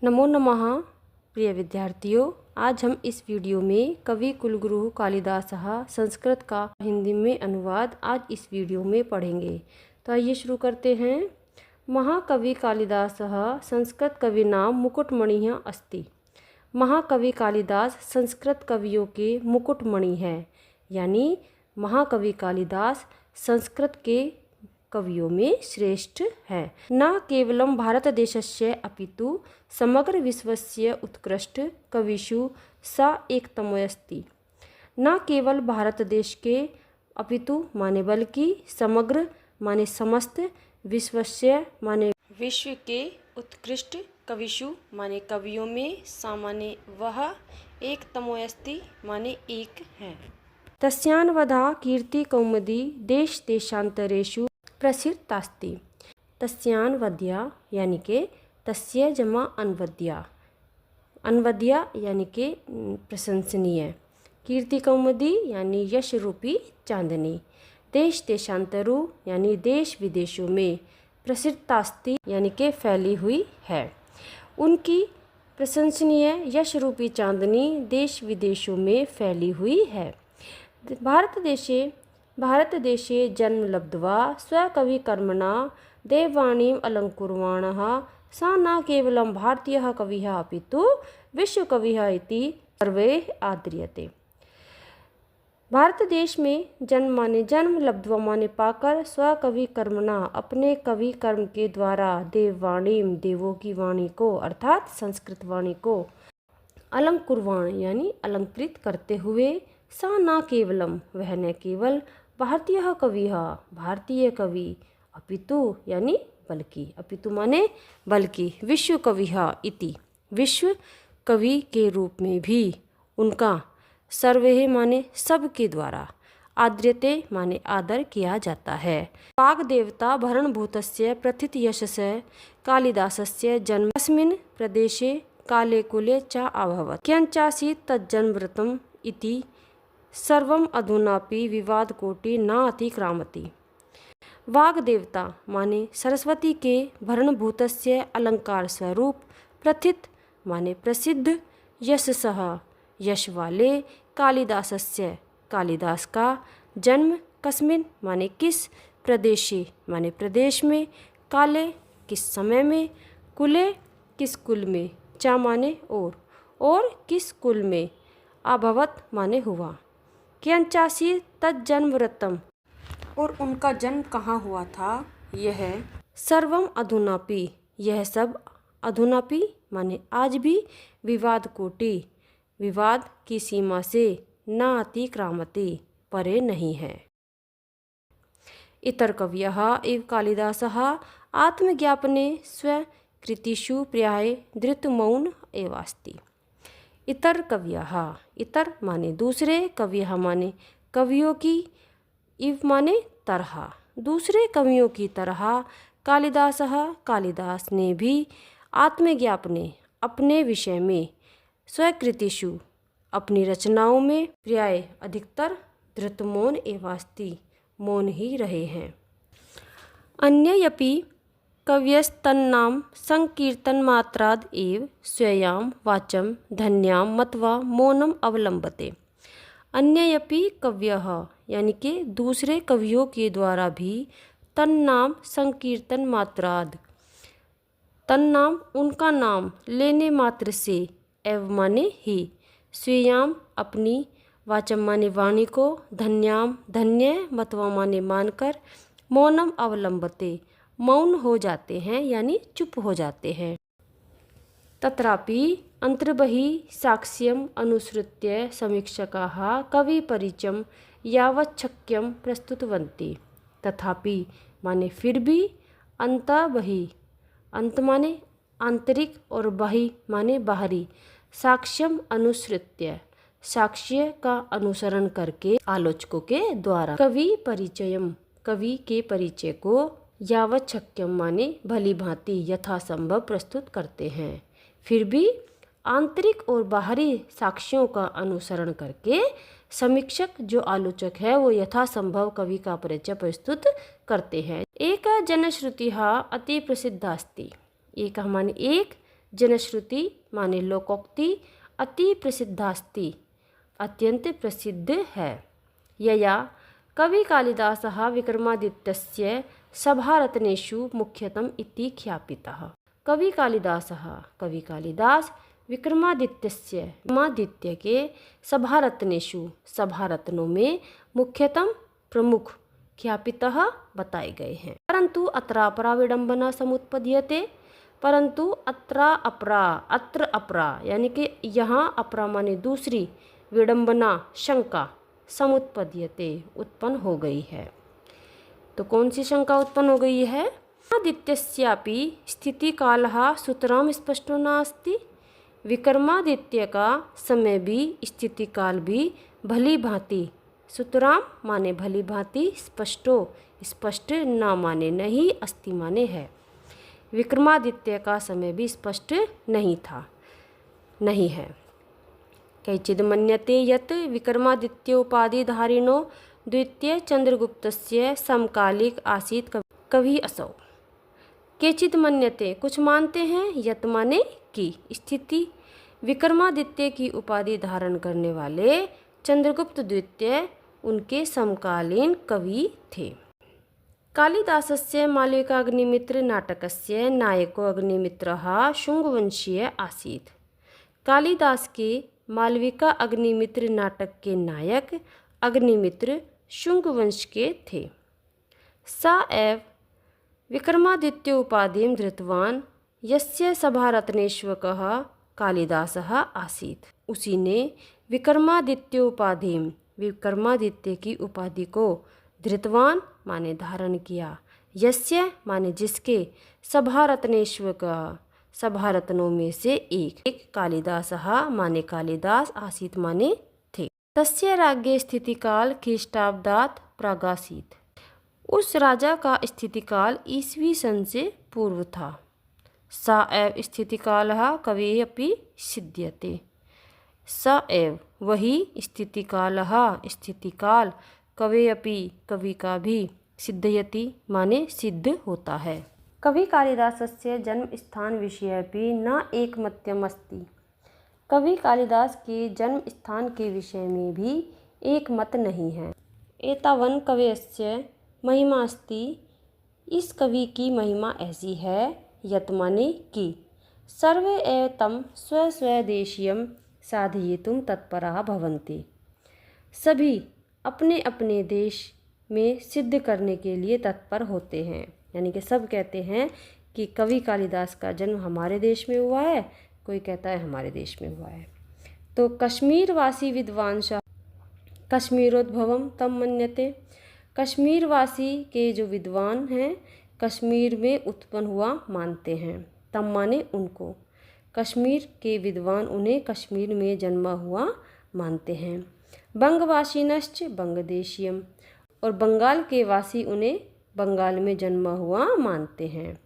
नमो नमः प्रिय विद्यार्थियों, आज हम इस वीडियो में कवि कुलगुरु कालिदासः संस्कृत का हिंदी में अनुवाद आज इस वीडियो में पढ़ेंगे। तो आइए शुरू करते हैं। महाकवि कालिदासः संस्कृत कविनां मुकुटमणिः अस्ति। महाकवि कालिदास संस्कृत कवियों के मुकुटमणि है, यानी महाकवि कालिदास संस्कृत के कवियों में श्रेष्ठ है। न केवलं भारतदेशस्य अपितु समग्र विश्वस्य उत्कृष्ट कविषु सा एकतमोऽस्ति। न केवल भारत देश के अपितु माने बल्कि समग्र माने समस्त, विश्वस्य माने विश्व के उत्कृष्ट कविषु माने कवियों में सा माने वह एकतमोऽस्ति माने एक है। तस्यान्वधा कीर्ति कौमुदी देश देशांतरेषु प्रसिद्धास्ति। तस्यान्वद्या यानी के तस्य जमा अन्वद्या, अन्वद्या यानी के प्रशंसनीय, कीर्ति कौमुदी यानी यश रूपी चांदनी, देश देशांतरु यानी देश विदेशों में, प्रसिद्धास्ति यानी के फैली हुई है। उनकी प्रशंसनीय यश रूपी चांदनी देश विदेशों में फैली हुई है। भारतदेशे जन्म लब्ध्वा स्वकविकर्मणा देववाणीम् अलङ्कुर्वाणः सा न केवलं भारतीयः कविः अपितु विश्वकविः इति सर्वैः आदर्यते। भारत देश में जन्म लब्ध्वा माने पाकर, स्वकवि कर्मणा अपने कवि कर्म के द्वारा, देववाणी देवों की वाणी को अर्थात संस्कृत वाणी को, अलंकुर्वाण यानी अलंकृत करते हुए, सा न केवलम वह न केवल, भारतीय कविः भारतीय कवि, अपितु यानी बल्कि, अपितु माने बल्कि, विश्व कविः इति विश्व कवि के रूप में भी उनका सर्वे माने सब के द्वारा, आद्यते माने आदर किया जाता है। वाग् देवता भरणभूतस्य प्रथित यशस्य कालिदासस्य जन्म अस्मिन् प्रदेशे काले कुले च अभवत्। कियञ्चासीत् तज्जन्मव्रतम् इति सर्वम् अधुनापि विवादकोटि न अतिक्रामति। वाग् देवता माने सरस्वती के भरणभूतस्य अलंकार स्वरूप, प्रथित माने प्रसिद्ध, यशसः यश वाले, कालिदासस्य कालिदास का जन्म, कस्मिन् माने किस, प्रदेशे माने प्रदेश में, काले किस समय में, कुले किस कुल में, चा माने और किस कुल में, अभवत माने हुआ, कियञ्चासी तज्जन्मव्रतम् और उनका जन्म कहाँ हुआ था, यह सर्वम अधुनापि यह सब, अधुनापि माने आज भी, विवाद कोटि विवाद की सीमा से, न अतिक्रामति परे नहीं है। इतर कवयः एव कालिदासः आत्मज्ञापने स्वकृतिषु प्राय धृतमौन एवास्ति। इतर कवयः, इतर माने दूसरे, कवयः माने कवियों की, इव माने तरह, दूसरे कवियों की तरह, कालिदासः कालिदास ने भी, आत्मज्ञापने अपने विषय में, स्वकृतिषु अपनी रचनाओं में, प्राय अधिकतर, धृतमौन एवास्ति मौन ही रहे हैं। अन्ययपि कवयस्तन्नाम संकीर्तनमात्राद् एव स्वयां वाचं धन्यां मत्वा मौनम् अवलंबते। अन्ययपि कवयः यानी कि दूसरे कवियों के द्वारा भी, तन्नाम संकीर्तन मात्राद, तन्नाम उनका नाम लेने मात्र से, एव माने ही, स्वयां अपनी, वाचम माने वाणी को, धन्याम धन्य, मत्वा माने मानकर, मौनम अवलंबते मौन हो जाते हैं यानी चुप हो जाते हैं। तत्रापि अंतर्बहिः साक्ष्यम् अनुसृत्य समीक्षकाः कविपरिचयं यावच्छक्यं प्रस्तुतवन्ति। तथापि माने फिर भी, अंतर्बहिः अंत माने आंतरिक और बहि माने बाहरी, साक्ष्यम अनुसृत्य साक्ष्य का अनुसरण करके, आलोचकों के द्वारा, कवि परिचयम कवि के परिचय को, यावच्छक्यम माने भली भांति यथासंभव प्रस्तुत करते हैं। फिर भी आंतरिक और बाहरी साक्ष्यों का अनुसरण करके समीक्षक जो आलोचक है वो यथासंभव कवि का परिचय प्रस्तुत करते हैं। एक जनश्रुतिः अति प्रसिद्धास्ति। एक माने एक, जनश्रुति माने लोकोक्ति अति प्रसिद्धास्ति अत्यंत प्रसिद्ध है। यया कवि कालिदासः विक्रमादित्यस्य सभारत्नेषु मुख्यतम इति ख्यापितः। कवि कालिदास विक्रमादित्य के सभारत्नेषु सभारत्नों में मुख्यतम प्रमुख ख्यापितः बताए गए हैं। परंतु अत्रापरा विडंबना समुत्पद्यते, परंतु अत्र अपरा यानी कि यहाँ अपरा माने दूसरी, विडंबना शंका समुत्पद्यते उत्पन्न हो गई है। तो कौन सी शंका उत्पन्न हो गई है? आदित्यस्यापि स्थितिकालः सुतरां स्पष्टो नास्ति। विक्रमादित्य का समय भी स्थिति काल भी भली भांति, सुतरां माने भली भांति, स्पष्टो स्पष्ट ना माने नहीं, अस्ति माने है। विक्रमादित्य का समय भी स्पष्ट नहीं है। कैचिद मन्यते यत् विक्रमादित्योपाधिधारिणो द्वितीय चंद्रगुप्तस्य समकालिक आसीत कवि असौ। केचिद मन्यते कुछ मानते हैं, यत् माने की स्थिति, विक्रमादित्य की उपाधि धारण करने वाले चंद्रगुप्त द्वितीय उनके समकालीन कवि थे। कालिदासस्य मालविकाग्निमित्र नाटकस्य नायको अग्निमित्रः शुंगवंशीय आसीत्। कालिदास के मालविका अग्निमित्र नाटक के नायक अग्निमित्र शुंग वंश के थे। स एव विक्रमादित्य उपाधिं धृतवान यस्य सभारत्नेष्वकः कालिदासः आसीत्। उसी ने विक्रमादित्य की उपाधि को धृतवान माने धारण किया, यस्य माने जिसके, सभारत्नेष्वकः सभारत्नों में से एक कालिदासः माने कालिदास, आसीत् माने थे। तस्य राज्ञे स्थितिकाल ख्रीष्टाब्दात् प्रागासीत्। उस राजा का स्थितिकाल ईस्वी सन से पूर्व था। स एव स्थितिकालः कवि अपि सिद्ध्यते। स एव वही स्थितिकालः स्थितिकाल कवि अपि कवि का भी सिद्धयति माने सिद्ध होता है। कवि कालिदासस्य जन्म स्थान विषयेपि न एकमत्यम् अस्ति। कवि कालिदास के जन्म स्थान के विषय में भी एक मत नहीं है। एतावन् कवयस्य महिमा अस्ति। इस कवि की महिमा ऐसी है, यत् माने कि सर्वे एव तं स्वस्वदेशीयं साधयितुं तत्पराः भवन्ति। सभी अपने अपने देश में सिद्ध करने के लिए तत्पर होते हैं। यानी कि सब कहते हैं कि कवि कालिदास का जन्म हमारे देश में हुआ है, कोई कहता है हमारे देश में हुआ है। तो कश्मीरवासी विद्वांसः कश्मीरोद्भवम तम मन्यते। कश्मीरवासी के जो विद्वान हैं कश्मीर में उत्पन्न हुआ मानते हैं। तम माने उनको, कश्मीर के विद्वान उन्हें कश्मीर में जन्मा हुआ मानते हैं। बंगवासिनश्च बंगदेशीयम, और बंगाल के वासी उन्हें बंगाल में जन्मा हुआ मानते हैं।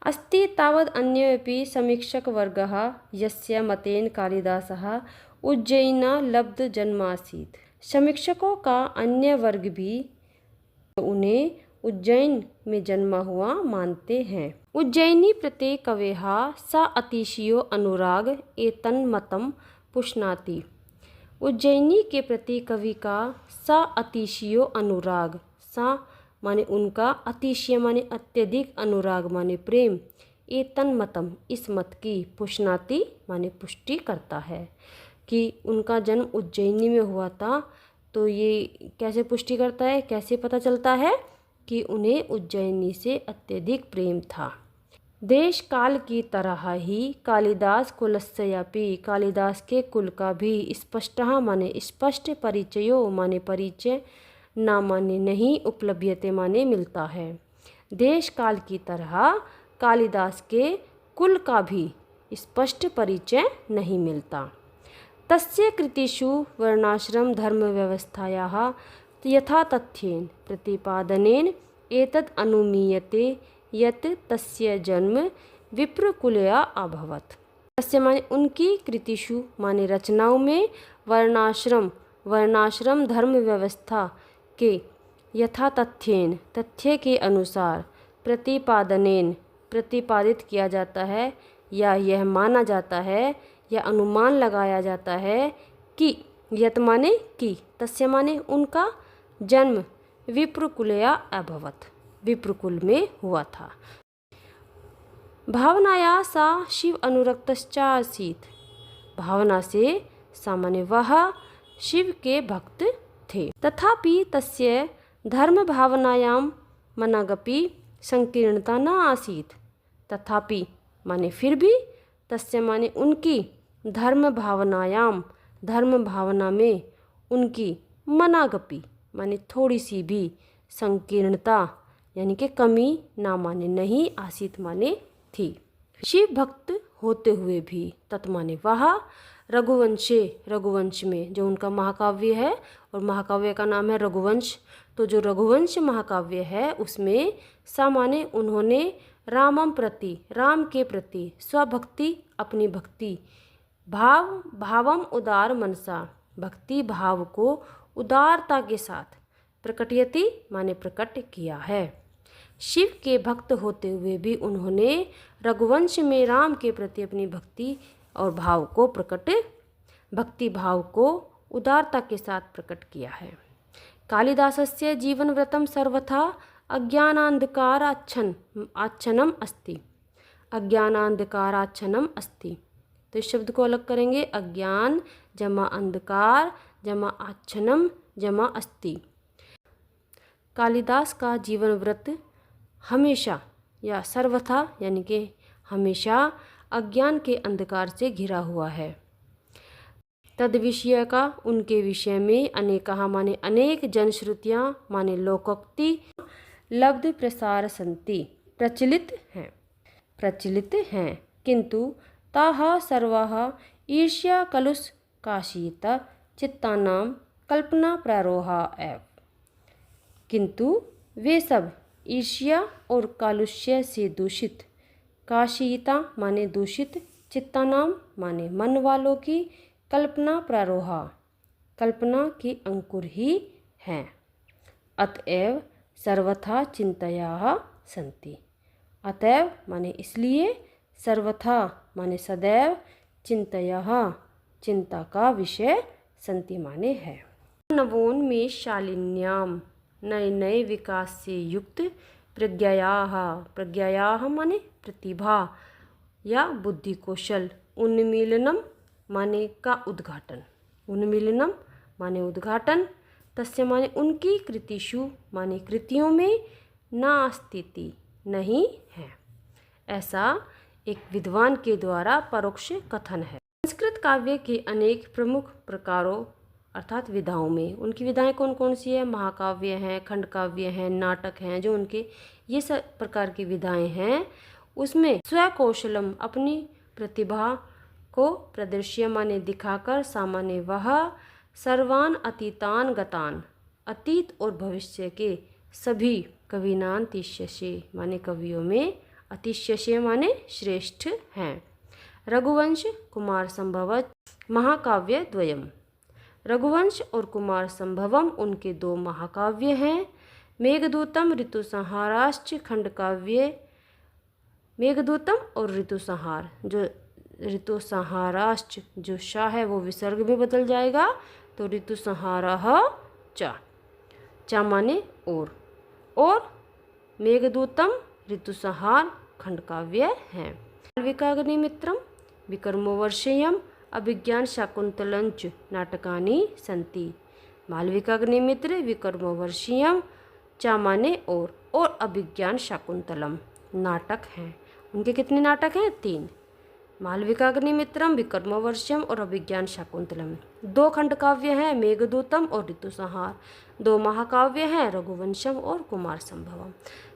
अस्ति तावद् अन्योऽपि समीक्षकवर्गः यस्य मतेन कालिदासः उज्जयिना लब्ध जन्मासीत्। समीक्षकों का अन्य वर्ग भी उन्हें उज्जैन में जन्मा हुआ मानते हैं। उज्जैनी प्रत्यय कवेः स अतिशयो अनुराग एतन्मतं पुष्णाति। उज्जैनी के प्रति कवि का स अतिशयो अनुराग, सा माने उनका, अतिशय माने अत्यधिक, अनुराग माने प्रेम, एतन्मतम इस मत की, पुष्णाति माने पुष्टि करता है कि उनका जन्म उज्जैनी में हुआ था। तो ये कैसे पुष्टि करता है, कैसे पता चलता है कि उन्हें उज्जैनी से अत्यधिक प्रेम था। देश काल की तरह ही कालिदास कुलस्यापि, कालिदास के कुल का भी स्पष्टः माने स्पष्ट, परिचयो माने परिचय, ना माने नहीं, उपलभ्यते माने मिलता है। देश काल की तरह कालिदास के कुल का भी स्पष्ट परिचय नहीं मिलता। तस्य कृतिषु वर्णाश्रम धर्म व्यवस्थायाः यथा तथ्येन प्रतिपादनेन एतद् अनुमीयते यत् तस्य जन्म विप्रकुलया अभवत्। तस्य माने उनकी कृतिषु माने रचनाओं में वर्णाश्रम धर्म व्यवस्था के यथा तथ्येन तथ्य के अनुसार प्रतिपादनेन प्रतिपादित किया जाता है, या यह माना जाता है या अनुमान लगाया जाता है कि यत माने कि, तस्य माने उनका, जन्म विप्रकुलया अभवत, विप्रकुल में हुआ था। भावनाया सा शिव अनुरक्तश्चासीत्, भावना से सामान्य वह शिव के भक्त थे। तथापि तस्य धर्म भावनायां मनागपि संकीर्णता न आसीत्, तथापि माने फिर भी, तस्य माने उनकी, धर्म भावनायाम, धर्म भावना में उनकी, मनागपि माने थोड़ी सी भी, संकीर्णता यानी कि कमी, ना माने नहीं, आसीत माने थी। शिव भक्त होते हुए भी, तत् माने वह, रघुवंशे, रघुवंश में, जो उनका महाकाव्य है और महाकाव्य का नाम है रघुवंश, तो जो रघुवंश महाकाव्य है उसमें सामान्य उन्होंने रामम प्रति, राम के प्रति, स्वभक्ति अपनी भक्ति, भावम उदार मनसा, भक्ति भाव को उदारता के साथ, प्रकटयति माने प्रकट किया है। शिव के भक्त होते हुए भी उन्होंने रघुवंश में राम के प्रति अपनी भक्ति और भाव को भक्ति भाव को उदारता के साथ प्रकट किया है। कालिदासस्य जीवनव्रतं सर्वथा आच्छन्नम अस्ति, अज्ञानांधकाराच्छन्नम अस्ति। तो इस शब्द को अलग करेंगे, अज्ञान जमा अंधकार जमा आच्छन्नम जमा अस्ति। कालिदास का जीवन व्रत हमेशा या सर्वथा यानी कि हमेशा अज्ञान के अंधकार से घिरा हुआ है। तद विषय का, उनके विषय में, अनेकहा माने अनेक, जनश्रुतियाँ माने लोकोक्ति, लब्ध प्रसार संति प्रचलित हैं, किंतु ताः सर्वाः ईर्ष्या कलुष काशीत चित्तानां कल्पना प्रारोहा एव, किंतु वे सब ईर्ष्या और कालुष्य से दूषित, काशीयता माने दूषित, चित्तानाम माने मन वालों की, कल्पना प्रारोहा कल्पना के अंकुर ही हैं। अतएव सर्वथा चिंतया संति, अतएव माने इसलिए, सर्वथा माने सदैव, चिंतया चिंता का विषय, संति माने है। नवोन्मेष शालिन्याम, नए नए विकास से युक्त, प्रज्ञायाः माने प्रतिभा या बुद्धि कौशल, उन्मीलनम माने का उद्घाटन, उन्मीलनम माने उद्घाटन, तस्य माने उनकी, कृतिषु माने कृतियों में, नास्तिति नहीं है। ऐसा एक विद्वान के द्वारा परोक्ष कथन है। संस्कृत काव्य के अनेक प्रमुख प्रकारों अर्थात विधाओं में, उनकी विधाएं कौन कौन सी है? महाकाव्य हैं, खंड काव्य हैं, नाटक हैं, जो उनके ये सब प्रकार की विधाएं हैं, उसमें स्वकौशलम अपनी प्रतिभा को प्रदर्श्य माने दिखाकर, सामान्य वह, सर्वान अतीतान गतान, अतीत और भविष्य के सभी, कविनान तिष्यसे माने कवियों में, अतिशय माने श्रेष्ठ हैं। रघुवंश कुमार संभवत महाकाव्य द्वयम, रघुवंश और कुमार संभवम उनके दो महाकाव्य हैं। मेघदूतम ऋतुसंहाराश्च खंड काव्य, मेघदूतम और ऋतुसंहार, जो ऋतुसंहाराश्च जो शाह है वो विसर्ग में बदल जाएगा, तो ऋतुसंहारः चा माने और मेघदूतम ऋतुसंहार खंड काव्य हैं। मालविकाग्निमित्रम विक्रमोर्वशीयम अभिज्ञान शाकुंतलंच नाटकानि सन्ति, मालविकाग्निमित्र विक्रमोर्वशीयम चा माने और अभिज्ञान शाकुंतलम नाटक हैं। उनके कितने नाटक हैं? 3, मालविकाग्निमित्रम विक्रमोर्वशीयम और अभिज्ञान शाकुंतलम। 2 खंड काव्य हैं, मेघदूतम और ऋतुसंहार। 2 महाकाव्य हैं, रघुवंशम और कुमार संभवम।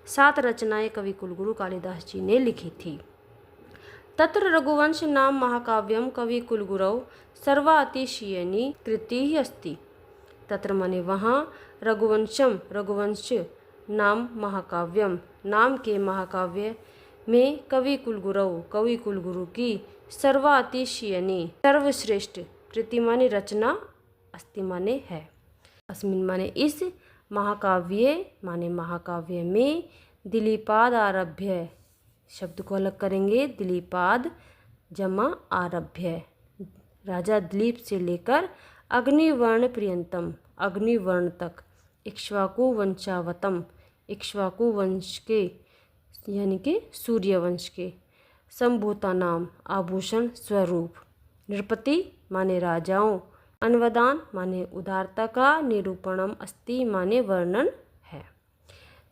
7 रचनाएं कवि कुलगुरु कालिदास जी ने लिखी थी। तत्र रघुवंश नाम महाकाव्यम कवि कुलगुरौ सर्वातिशयनी कृति अस्ति, तत्र माने वहाँ, रघुवंश नाम महाकाव्यम नाम के महाकाव्य में, कवि कुलगुरु की, सर्वातिशयनी सर्वश्रेष्ठ, कृति माने रचना, अस्ति माने है, अस्मिन् माने इस, महाकाव्य माने महाकाव्य में, दिलीपाद आरभ्य शब्द को अलग करेंगे। दिलीपाद जमा आरभ्य, राजा दिलीप से लेकर अग्निवर्ण पर्यंतम, अग्निवर्ण तक। इक्ष्वाकु वंशावतम, इक्ष्वाकु वंश के यानी कि सूर्य वंश के। संभूता नाम, आभूषण स्वरूप। नृपति माने राजाओं, अन्वदान माने उदारता का, निरूपणम अस्ति माने वर्णन है।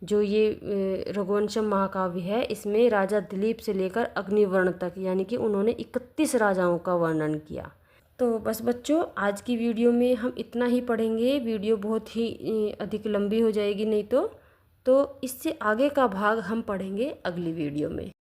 जो ये रघुवंशम महाकाव्य है इसमें राजा दिलीप से लेकर अग्निवर्ण तक यानी कि उन्होंने 31 राजाओं का वर्णन किया। तो बस बच्चों, आज की वीडियो में हम इतना ही पढ़ेंगे। वीडियो बहुत ही अधिक लंबी हो जाएगी नहीं तो इससे आगे का भाग हम पढ़ेंगे अगली वीडियो में।